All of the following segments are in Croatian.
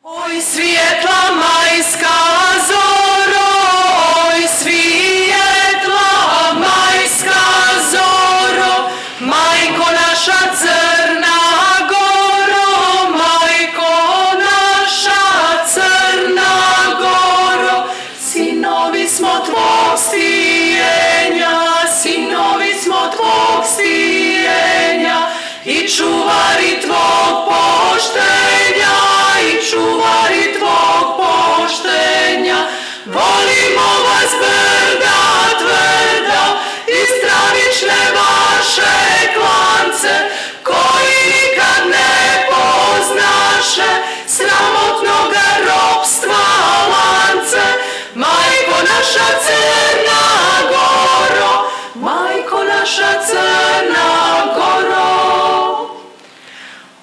Oj svijetla majska zoro, oj svijetla majska zoro, majko naša Crna Goro, majko naša Crna Goro, sinovi smo tvog stijenja, sinovi smo tvog stijenja i čuvari tvog poštenja, i čuvari tvog poštenja. Volimo vas brda tvrda i stravične vaše klance, koji nikad ne poznaše sramotnoga ropstva lance. Majko naša Crna Goro, majko naša Crna Goro.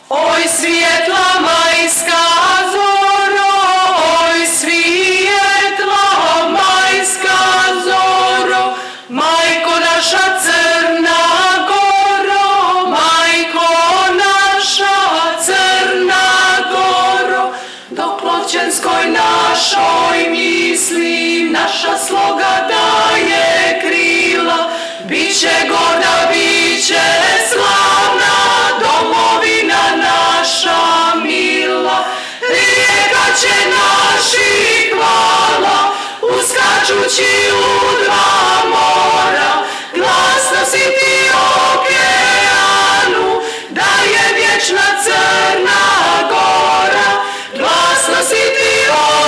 Oj svijetla majska zoro, oj svijetla majska zoro, majko naša Crna Goro, majko naša Crna Goro. Dok Pločenskoj našoj misli naša sloga daje krila, biće gorda, biće slavna domovina naša mila. Rijeka će naših hvala, uskačući u dva mora, glasno si ti okeanu, da je vječna Crna Gora. Glasno si ti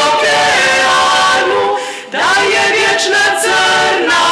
okeanu, da je vječna Crna